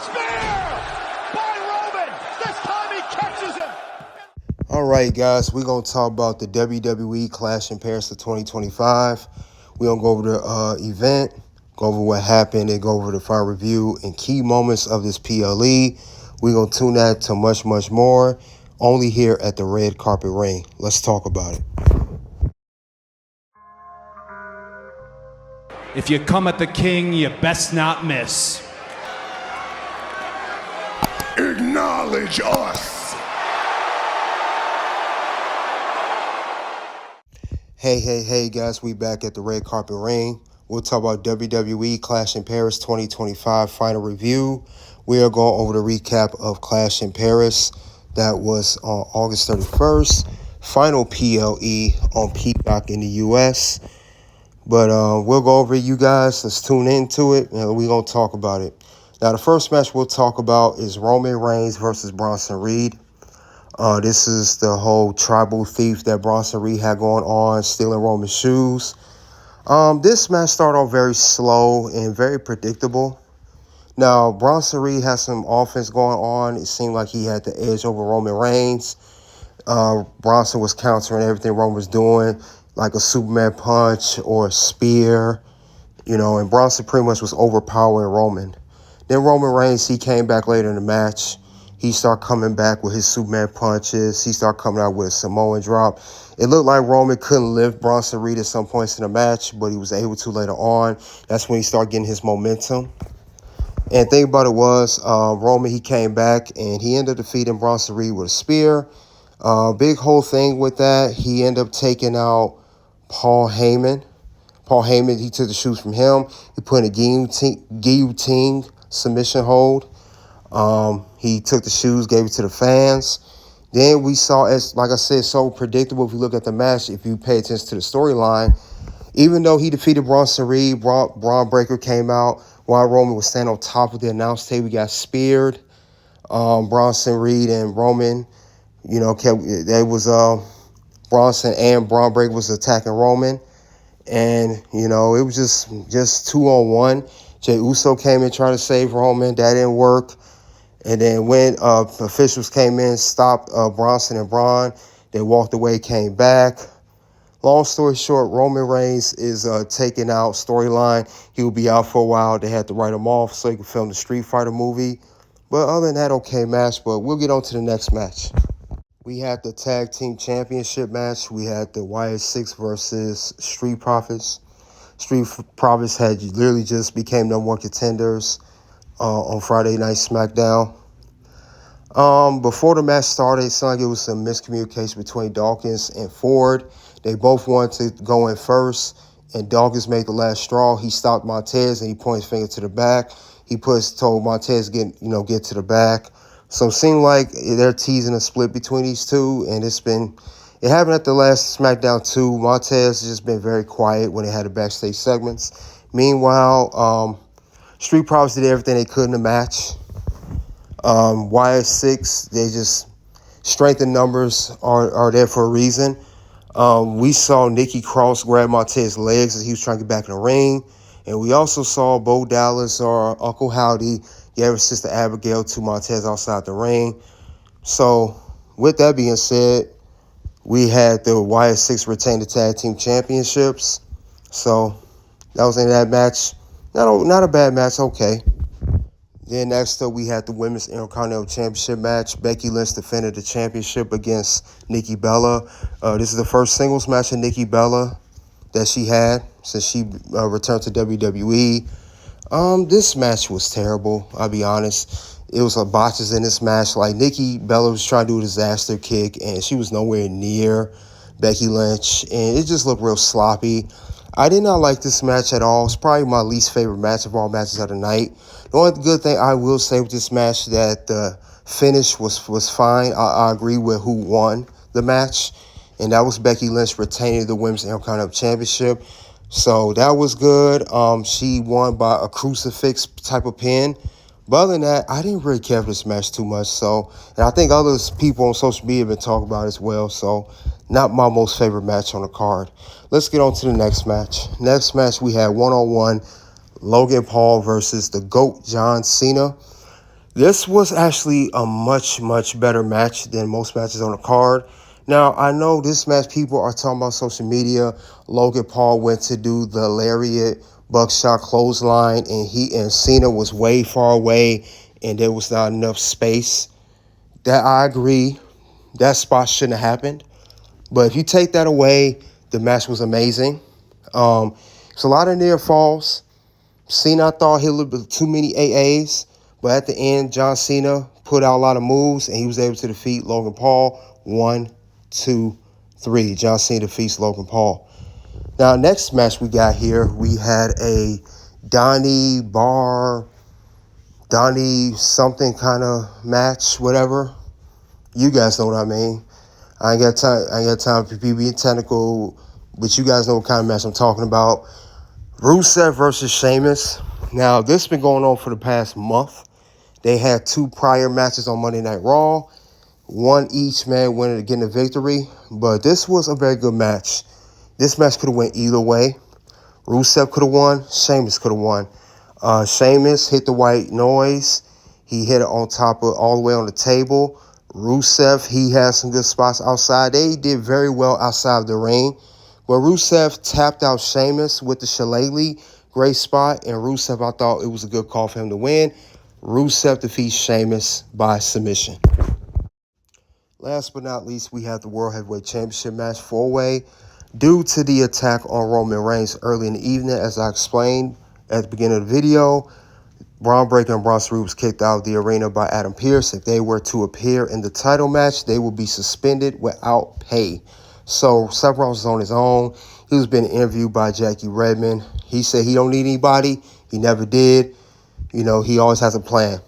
by Roman. This time he catches him. All right, guys, we're going to talk about the WWE Clash in Paris of 2025. We're going to go over the event, go over what happened, and go over the final review and key moments of this PLE. We're going to tune that to much, much more only here at the Red Carpet Ring. Let's talk about it. If you come at the king, you best not miss. Acknowledge us. Hey, guys, we back at the Red Carpet Ring. We'll talk about WWE Clash in Paris 2025 final review. We are going over the recap of Clash in Paris. That was on August 31st. Final PLE on Peacock in the U.S. But we'll go over it, you guys. Let's tune into it, and we're going to talk about it. Now, the first match we'll talk about is Roman Reigns versus Bronson Reed. This is the whole tribal thief that Bronson Reed had going on, stealing Roman's shoes. This match started off very slow and very predictable. Now, Bronson Reed has some offense going on. It seemed like he had the edge over Roman Reigns. Bronson was countering everything Roman was doing, like a Superman punch or a spear, and Bronson pretty much was overpowering Roman. Then Roman Reigns, he came back later in the match. He started coming back with his Superman punches. He started coming out with a Samoan drop. It looked like Roman couldn't lift Bronson Reed at some points in the match, but he was able to later on. That's when he started getting his momentum. And the thing about it was, Roman, he came back, and he ended up defeating Bronson Reed with a spear. Big whole thing with that, he ended up taking out Paul Heyman. Paul Heyman, he took the shoes from him. He put in a guillotine submission hold. He took the shoes, gave it to the fans. Then we saw, as like I said, so predictable if you look at the match, if you pay attention to the storyline. Even though he defeated Bronson Reed, Braun Breaker came out while Roman was standing on top of the announce table. He got speared. Bronson Reed and Roman, Bronson and Braun Breaker was attacking Roman. And, it was just 2-on-1. Jey Uso came in trying to save Roman. That didn't work. And then when officials came in, stopped Bronson and Braun, they walked away, came back. Long story short, Roman Reigns is taken out. Storyline, he will be out for a while. They had to write him off so he could film the Street Fighter movie. But other than that, okay match. But we'll get on to the next match. We had the Tag Team Championship match. We had the YS6 versus Street Profits. Street Profits had literally just became number one contenders on Friday Night SmackDown. Before the match started, it sounded like it was some miscommunication between Dawkins and Ford. They both wanted to go in first, and Dawkins made the last straw. He stopped Montez, and he pointed his finger to the back. He told Montez get to the back. So it seemed like they're teasing a split between these two, and it happened at the last SmackDown too. Montez has just been very quiet when they had the backstage segments. Meanwhile, Street Profits did everything they could in the match. YS6, they just strength in numbers are there for a reason. We saw Nikki Cross grab Montez's legs as he was trying to get back in the ring. And we also saw Bo Dallas or Uncle Howdy gave his sister Abigail to Montez outside the ring. So with that being said, we had the YS6 retain the tag team championships. So that was in that match. Not a bad match, okay. Then next up, we had the Women's Intercontinental Championship match. Becky Lynch defended the championship against Nikki Bella. This is the first singles match of Nikki Bella that she had since she returned to WWE. This match was terrible, I'll be honest. It was botches in this match. Like, Nikki Bella was trying to do a disaster kick, and she was nowhere near Becky Lynch, and it just looked real sloppy. I did not like this match at all. It's probably my least favorite match of all matches of the night. The only good thing I will say with this match that the finish was fine. I agree with who won the match, and that was Becky Lynch retaining the Women's Intercontinental Championship. So that was good. She won by a crucifix type of pin. But other than that, I didn't really care for this match too much. So, and I think other people on social media have been talking about it as well. So, not my most favorite match on the card. Let's get on to the next match. Next match, we had one-on-one Logan Paul versus the GOAT John Cena. This was actually a much, much better match than most matches on the card. Now, I know this match people are talking about social media. Logan Paul went to do the lariat buckshot clothesline, and Cena was way far away, and there was not enough space. That I agree. That spot shouldn't have happened. But if you take that away, the match was amazing. It's a lot of near falls. Cena, I thought hit a little bit too many AAs. But at the end, John Cena put out a lot of moves, and he was able to defeat Logan Paul. 1, 2, 3. John Cena defeats Logan Paul. Now, next match we got here, we had a Donnie something kind of match, whatever. You guys know what I mean. I ain't got time for people being technical, but you guys know what kind of match I'm talking about. Rusev versus Sheamus. Now, this has been going on for the past month. They had 2 prior matches on Monday Night Raw. One each man winning getting a victory. But this was a very good match. This match could have went either way. Rusev could have won. Sheamus could have won. Sheamus hit the white noise. He hit it on top of all the way on the table. Rusev, he had some good spots outside. They did very well outside of the ring. But Rusev tapped out Sheamus with the shillelagh. Great spot. And Rusev, I thought it was a good call for him to win. Rusev defeats Sheamus by submission. Last but not least, we have the World Heavyweight Championship match 4-way. Due to the attack on Roman Reigns early in the evening, as I explained at the beginning of the video, Braun Breaker and Bronson Reed was kicked out of the arena by Adam Pearce. If they were to appear in the title match, they will be suspended without pay. So Seth Rollins is on his own. He was being interviewed by Jackie Redmond. He said he don't need anybody. He never did. You know, he always has a plan.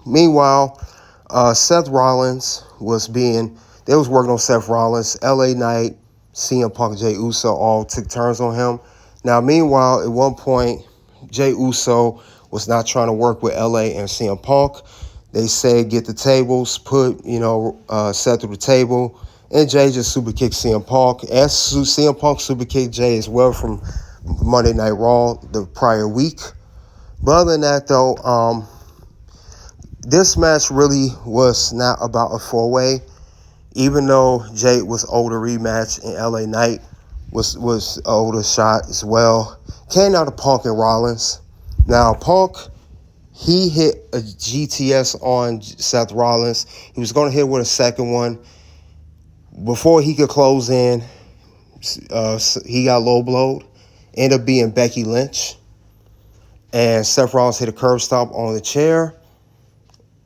Meanwhile, Seth Rollins they was working on Seth Rollins. LA Knight, CM Punk, Jey Uso all took turns on him. Now, meanwhile, at one point, Jey Uso was not trying to work with LA and CM Punk. They said get the tables, put, Seth through the table, and Jey just super kicked CM Punk. As CM Punk super kicked Jey as well from Monday Night Raw the prior week. But other than that, though, this match really was not about a 4-way. Even though Jey was older rematch and LA Knight was older shot as well. Came out of Punk and Rollins. Now, Punk, he hit a GTS on Seth Rollins. He was going to hit with a second one. Before he could close in, he got low blowed. Ended up being Becky Lynch. And Seth Rollins hit a curb stomp on the chair.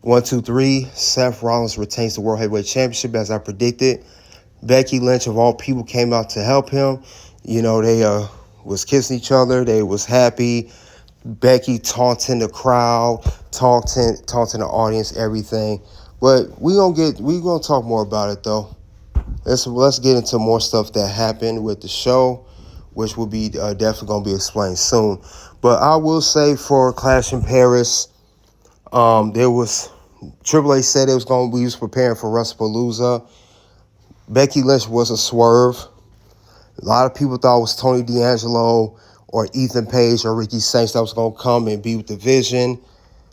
1, 2, 3. Seth Rollins retains the World Heavyweight Championship as I predicted. Becky Lynch, of all people, came out to help him. You know, they was kissing each other. They was happy. Becky taunting the crowd, taunting the audience, everything. But we gonna talk more about it though. Let's get into more stuff that happened with the show, which will be definitely gonna be explained soon. But I will say for Clash in Paris, there was Triple H said we was preparing for WrestlePalooza. Becky Lynch was a swerve. A lot of people thought it was Tony D'Angelo or Ethan Page or Ricky Saints that was going to come and be with the Vision,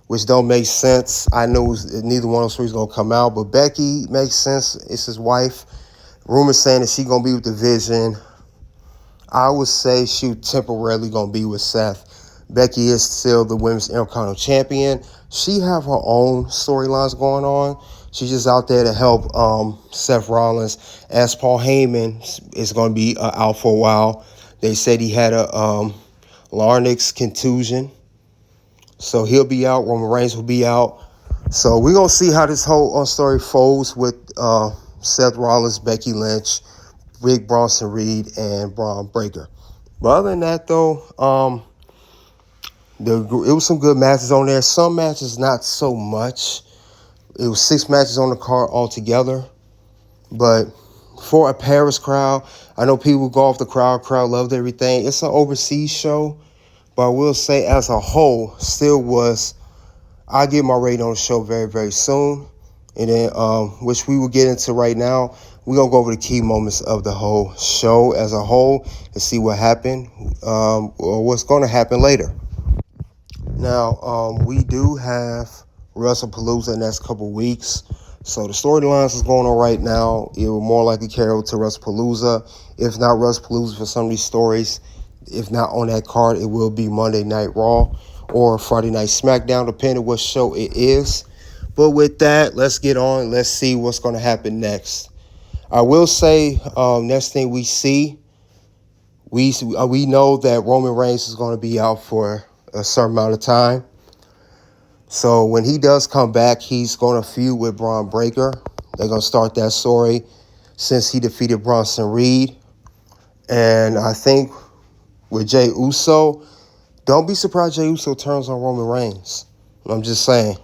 which don't make sense. I knew neither one of those three was going to come out, but Becky makes sense. It's his wife. Rumors saying that she going to be with the Vision. I would say she temporarily going to be with Seth. Becky is still the Women's Intercontinental Champion. She have her own storylines going on. She's just out there to help Seth Rollins. As Paul Heyman is going to be out for a while. They said he had a larynx contusion. So he'll be out. Roman Reigns will be out. So we're going to see how this whole story folds with Seth Rollins, Becky Lynch, Big Bronson Reed, and Braun Breaker. But other than that, though, it was some good matches on there. Some matches, not so much. It was 6 matches on the card altogether. But for a Paris crowd, I know people go off the crowd loved everything. It's an overseas show. But I will say, as a whole, I'll get my rating on the show very, very soon. And then, which we will get into right now. We're going to go over the key moments of the whole show as a whole and see what happened or what's going to happen later. Now, we do have WrestlePalooza in the next couple weeks. So the storylines is going on right now. It will more likely carry over to WrestlePalooza. If not WrestlePalooza for some of these stories, if not on that card, it will be Monday Night Raw or Friday Night SmackDown, depending what show it is. But with that, let's get on. Let's see what's going to happen next. I will say, next thing we see, we know that Roman Reigns is going to be out for a certain amount of time. So when he does come back, he's going to feud with Braun Breaker. They're going to start that story since he defeated Bronson Reed. And I think with Jey Uso, don't be surprised Jey Uso turns on Roman Reigns. I'm just saying.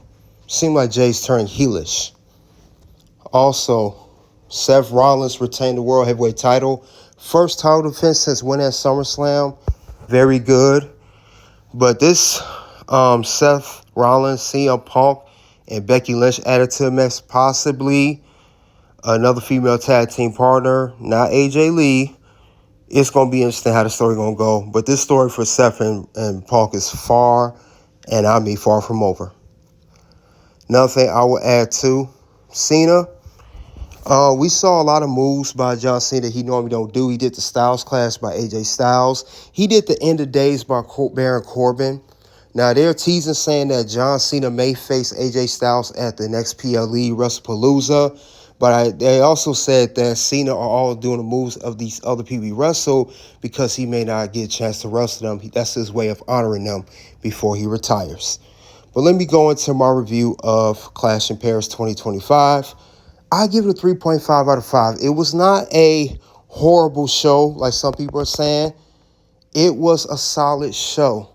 Seems like Jey's turning heelish. Also, Seth Rollins retained the World Heavyweight title. First title defense since winning at SummerSlam. Very good. But this Seth Rollins, CM Punk, and Becky Lynch added to the mix, possibly another female tag team partner, not AJ Lee. It's going to be interesting how the story going to go. But this story for Seth and Punk is far, and I mean far from over. Another thing I will add to, Cena. We saw a lot of moves by John Cena that he normally don't do. He did the Styles Clash by AJ Styles. He did the End of Days by Baron Corbin. Now, they're teasing saying that John Cena may face AJ Styles at the next PLE WrestlePalooza. But they also said that Cena are all doing the moves of these other people he wrestled because he may not get a chance to wrestle them. That's his way of honoring them before he retires. But let me go into my review of Clash in Paris 2025. I give it a 3.5 out of 5. It was not a horrible show like some people are saying. It was a solid show.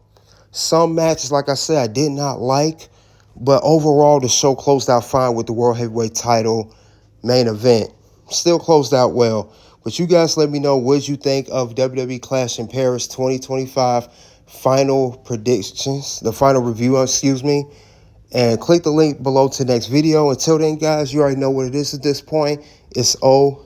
Some matches, like I said, I did not like. But overall, the show closed out fine with the World Heavyweight title main event. Still closed out well. But you guys let me know what you think of WWE Clash in Paris 2025 final predictions, the final review, and click the link below to the next video. Until then, guys, you already know what it is at this point. It's OUT.